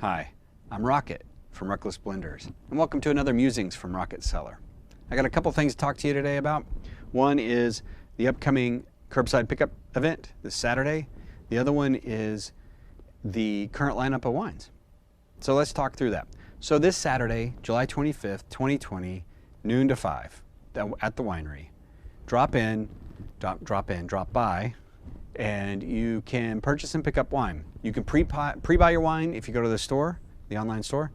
Hi, I'm Rocket from Wreckless Blenders, and welcome to another Musings from Rocket Cellar. I got a couple things to talk to you today about. One is the upcoming curbside pickup event this Saturday. The other one is the current lineup of wines. So let's talk through that. So this Saturday, July 25th, 2020, noon to 5 at the winery. Drop by, and you can purchase and pick up wine. You can pre-buy your wine if you go to the store, the online store,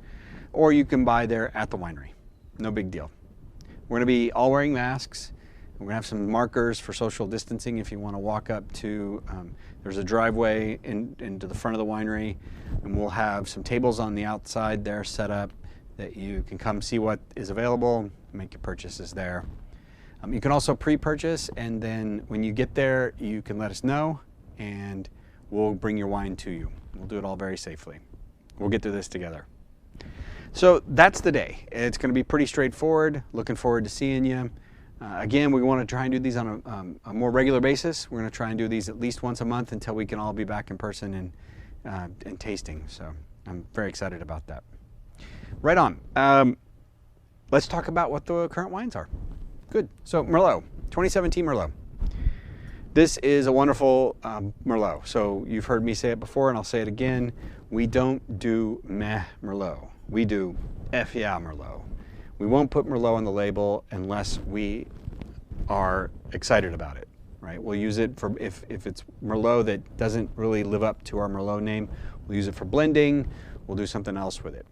or you can buy there at the winery. No big deal. We're gonna be all wearing masks. We're gonna have some markers for social distancing if you wanna walk up to, there's a driveway into the front of the winery, and we'll have some tables on the outside there set up that you can come see what is available, make your purchases there. You can also pre-purchase, and then when you get there, you can let us know, and we'll bring your wine to you. We'll do it all very safely. We'll get through this together. So that's the day. It's going to be pretty straightforward. Looking forward to seeing you. Again, we want to try and do these on a more regular basis. We're going to try and do these at least once a month until we can all be back in person and tasting. So I'm very excited about that. Right on. Let's talk about what the current wines are. Good. So Merlot, 2017 Merlot. This is a wonderful Merlot. So you've heard me say it before, and I'll say it again. We don't do meh Merlot. We do F yeah Merlot. We won't put Merlot on the label unless we are excited about it, right? We'll use it for, if it's Merlot that doesn't really live up to our Merlot name, we'll use it for blending. We'll do something else with it.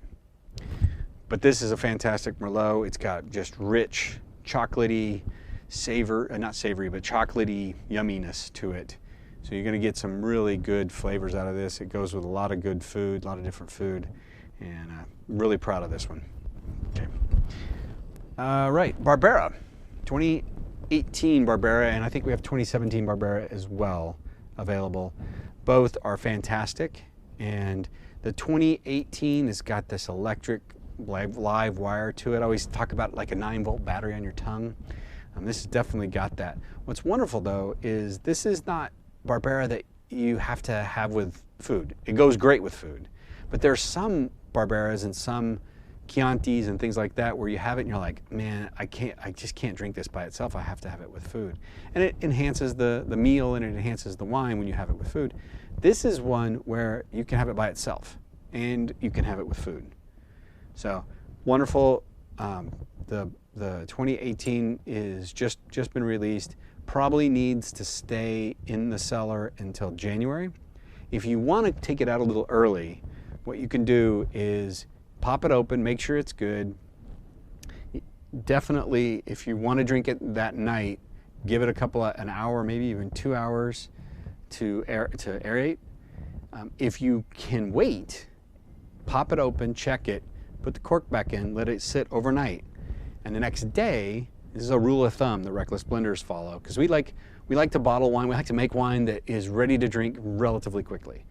But this is a fantastic Merlot. It's got just rich, chocolatey, not savory, but chocolatey yumminess to it. So you're gonna get some really good flavors out of this. It goes with a lot of good food, a lot of different food, and I'm really proud of this one. Okay. Right, Barbera, 2018 Barbera, and I think we have 2017 Barbera as well available. Both are fantastic, and the 2018 has got this electric live wire to it. I always talk about like a 9-volt battery on your tongue. This has definitely got that. What's wonderful though is this is not Barbera that you have to have with food. It goes great with food, but there's some Barberas and some Chiantis and things like that where you have it and you're like, man, I just can't drink this by itself. I have to have it with food. And it enhances the meal, and it enhances the wine when you have it with food. This is one where you can have it by itself and you can have it with food. So wonderful. The 2018 is just been released. Probably needs to stay in the cellar until January. If you want to take it out a little early, what you can do is pop it open, make sure it's good. Definitely, if you want to drink it that night, give it an hour, maybe even 2 hours to aerate. If you can wait, pop it open, check it, put the cork back in, let it sit overnight. And the next day, this is a rule of thumb that Wreckless Blenders follow, because we like to bottle wine, we like to make wine that is ready to drink relatively quickly.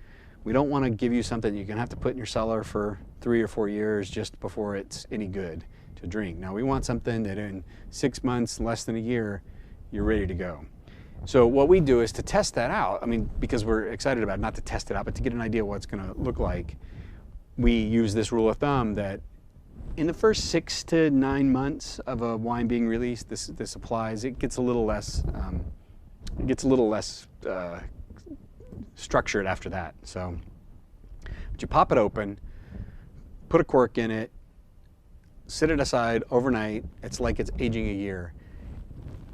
We don't want to give you something you're going to have to put in your cellar for 3 or 4 years just before it's any good to drink. Now we want something that in 6 months, less than a year, you're ready to go. So what we do is to test that out, I mean, because we're excited about it, not to test it out, but to get an idea of what it's going to look like, we use this rule of thumb that in the first 6 to 9 months of a wine being released, this applies. It gets a little less, structured after that. So, but you pop it open, put a cork in it, sit it aside overnight. It's like it's aging a year.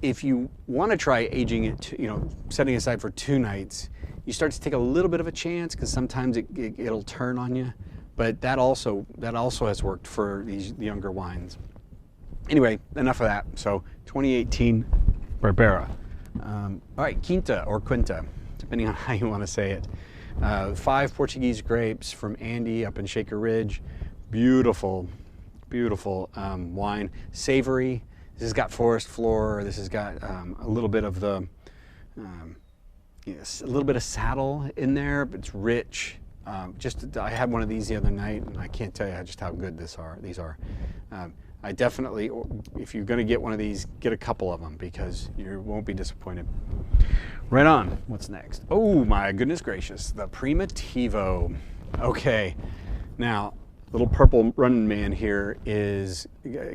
If you want to try aging it, setting it aside for 2 nights, you start to take a little bit of a chance because sometimes it'll turn on you. But that also has worked for these younger wines. Anyway, enough of that. So 2018 Barbera. All right, Quinta or Quinta, depending on how you want to say it. 5 Portuguese grapes from Andy up in Shaker Ridge. Beautiful, beautiful wine. Savory. This has got forest floor. This has got a little bit of a little bit of saddle in there, but it's rich. I had one of these the other night, and I can't tell you just how good these are. I definitely, if you're going to get one of these, get a couple of them because you won't be disappointed. Right on. What's next? Oh my goodness gracious, the Primitivo. Okay, Now, little purple running man here is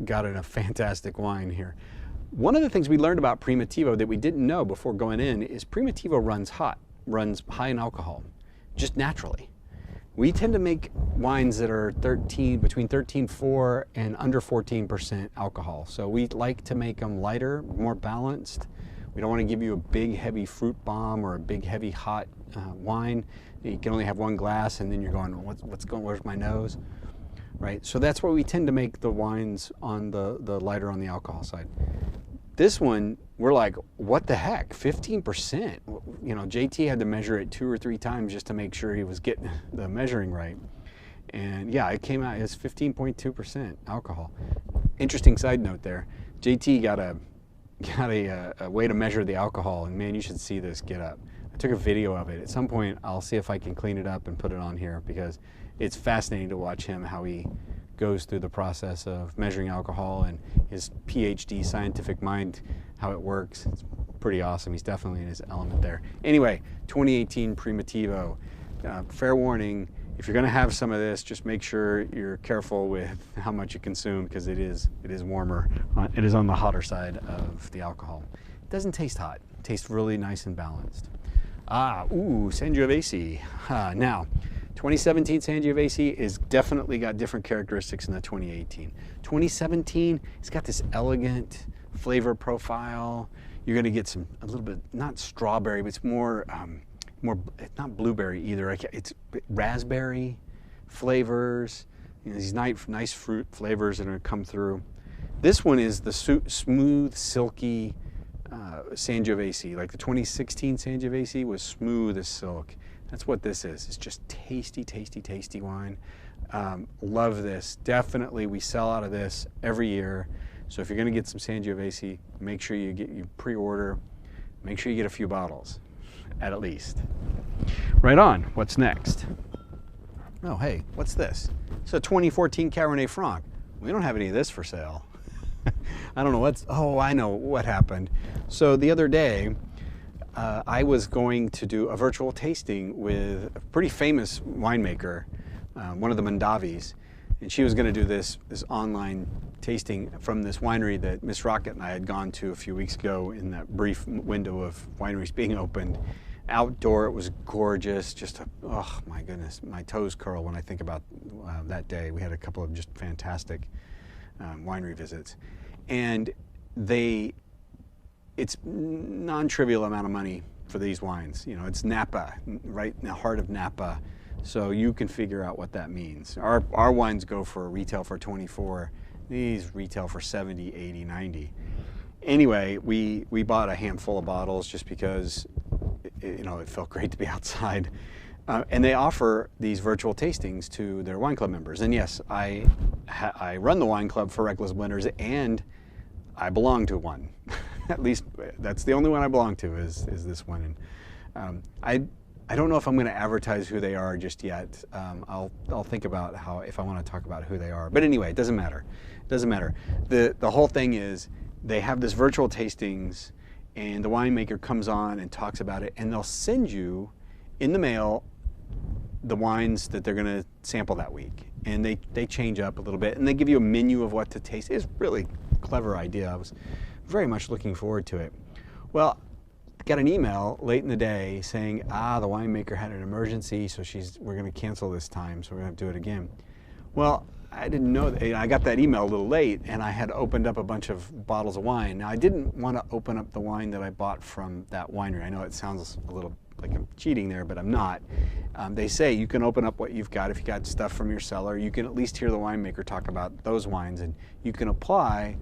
got a fantastic wine here. One of the things we learned about Primitivo that we didn't know before going in is Primitivo runs hot, runs high in alcohol, just naturally. We tend to make wines that are between 13.4 and under 14% alcohol. So we like to make them lighter, more balanced. We don't want to give you a big heavy fruit bomb or a big heavy hot wine. You can only have one glass and then you're going, where's my nose? Right, so that's why we tend to make the wines on the lighter on the alcohol side. This one, we're like, what the heck, 15%? You know, JT had to measure it 2 or 3 times just to make sure he was getting the measuring right. And yeah, it came out as 15.2% alcohol. Interesting side note there, JT got a way to measure the alcohol, and man, you should see this get up. I took a video of it. At some point, I'll see if I can clean it up and put it on here because it's fascinating to watch him, how he goes through the process of measuring alcohol and his PhD scientific mind, how it works. It's pretty awesome. He's definitely in his element there. Anyway, 2018 Primitivo. Fair warning, if you're going to have some of this, just make sure you're careful with how much you consume because it is warmer. It is on the hotter side of the alcohol. It doesn't taste hot. It tastes really nice and balanced. Sangiovese. Now, 2017 Sangiovese is definitely got different characteristics than the 2018. 2017, it's got this elegant flavor profile. You're going to get a little bit, not strawberry, but it's more, it's not blueberry either. It's raspberry flavors. You know, these nice fruit flavors that are going to come through. This one is the smooth, silky Sangiovese. Like the 2016 Sangiovese was smooth as silk. That's what this is. It's just tasty, tasty, tasty wine. Love this. Definitely, we sell out of this every year. So if you're going to get some Sangiovese, make sure you pre-order. Make sure you get a few bottles, at least. Right on. What's next? Oh, hey, what's this? It's a 2014 Cabernet Franc. We don't have any of this for sale. I don't know I know what happened. So the other day, I was going to do a virtual tasting with a pretty famous winemaker, one of the Mondavis, and she was going to do this online tasting from this winery that Miss Rocket and I had gone to a few weeks ago in that brief window of wineries being opened. Outdoor, it was gorgeous, oh my goodness, my toes curl when I think about that day. We had a couple of just fantastic winery visits, and it's non-trivial amount of money for these wines. You know, it's Napa, right in the heart of Napa, so you can figure out what that means. Our wines go for retail for 24. These retail for 70, 80, 90. Anyway, we bought a handful of bottles just because it felt great to be outside. And they offer these virtual tastings to their wine club members. And yes, I run the wine club for Wreckless Blenders, and I belong to one. At least that's the only one I belong to is this one. And I don't know if I'm going to advertise who they are just yet. I'll think about if I want to talk about who they are. But anyway, it doesn't matter. It doesn't matter. The whole thing is they have this virtual tastings, and the winemaker comes on and talks about it, and they'll send you in the mail the wines that they're going to sample that week. And they change up a little bit, and they give you a menu of what to taste. It's a really clever idea. I was very much looking forward to it. Well, I got an email late in the day saying, the winemaker had an emergency, so we're going to cancel this time, so we're going to have to do it again. Well, I didn't know that. I got that email a little late, and I had opened up a bunch of bottles of wine. Now, I didn't want to open up the wine that I bought from that winery. I know it sounds a little like I'm cheating there, but I'm not. They say you can open up what you've got. If you got stuff from your cellar, you can at least hear the winemaker talk about those wines, and you can apply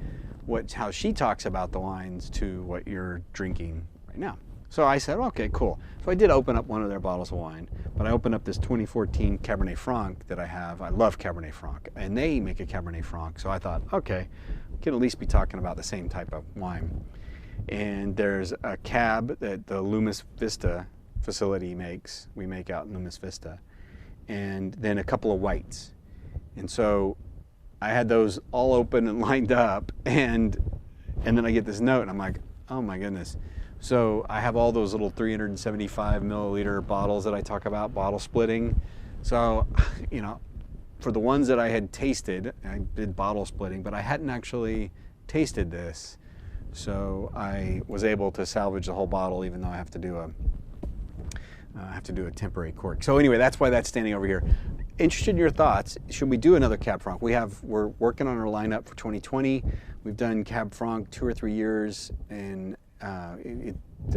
how she talks about the wines to what you're drinking right now. So I said, okay, cool. So I did open up one of their bottles of wine, but I opened up this 2014 Cabernet Franc that I have. I love Cabernet Franc, and they make a Cabernet Franc. So I thought, okay, we can at least be talking about the same type of wine. And there's a cab that the Loomis Vista facility makes. We make out in Loomis Vista. And then a couple of whites. And so I had those all open and lined up, and then I get this note, and I'm like, oh my goodness. So I have all those little 375 milliliter bottles that I talk about, bottle splitting. So, for the ones that I had tasted, I did bottle splitting, but I hadn't actually tasted this. So I was able to salvage the whole bottle, even though I have to do a temporary cork. So anyway, that's why that's standing over here. Interested in your thoughts. Should we do another Cab Franc? We're working on our lineup for 2020. We've done Cab Franc 2 or 3 years, and I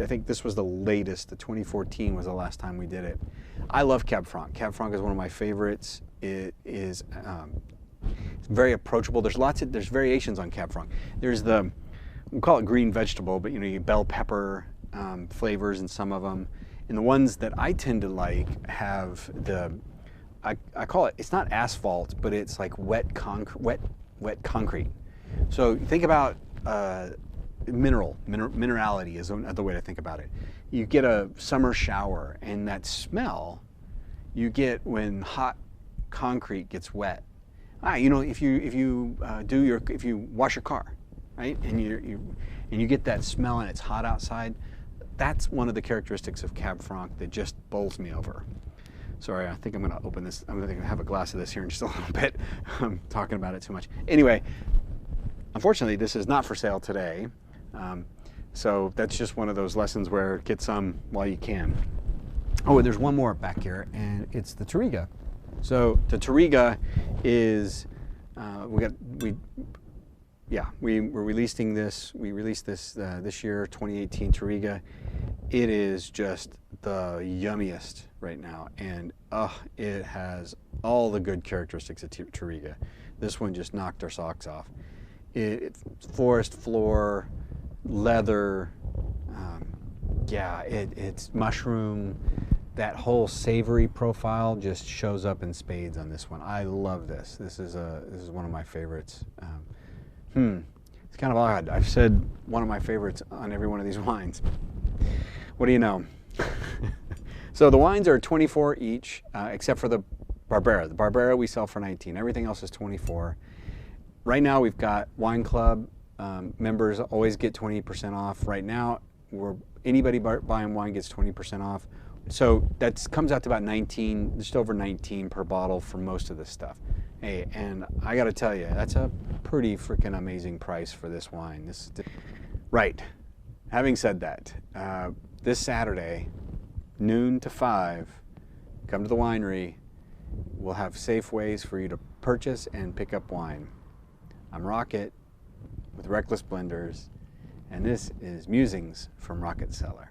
think this was the latest. The 2014 was the last time we did it. I love Cab Franc. Cab Franc is one of my favorites. It is it's very approachable. There's variations on Cab Franc. There's we call it green vegetable, but you get bell pepper flavors in some of them. And the ones that I tend to like have I call it, it's not asphalt, but it's like wet concrete. So think about minerality is another way to think about it. You get a summer shower, and that smell you get when hot concrete gets wet. If you wash your car, right, and you get that smell and it's hot outside, that's one of the characteristics of Cab Franc that just bowls me over. Sorry, I think I'm going to open this. I'm going to have a glass of this here in just a little bit. I'm talking about it too much. Anyway, unfortunately, this is not for sale today. So that's just one of those lessons where get some while you can. Oh, and there's one more back here, and it's the Touriga. So the Touriga is we're releasing this. We released this this year, 2018 Touriga. It is just the yummiest right now, and it has all the good characteristics of Touriga. This one just knocked our socks off. It's forest floor, leather, it's mushroom. That whole savory profile just shows up in spades on this one. I love this. This is one of my favorites. It's kind of odd. I've said one of my favorites on every one of these wines. What do you know? So the wines are 24 each, except for the Barbera. The Barbera we sell for 19. Everything else is 24. Right now we've got Wine Club members always get 20% off. Right now, anybody buying wine gets 20% off. So that comes out to about 19, just over 19 per bottle for most of this stuff. Hey, and I got to tell you, that's a pretty freaking amazing price for this wine. Right. Having said that, this Saturday, noon to 5, come to the winery. We'll have safe ways for you to purchase and pick up wine. I'm Rocket with Wreckless Blenders, and this is Musings from Rocket Cellar.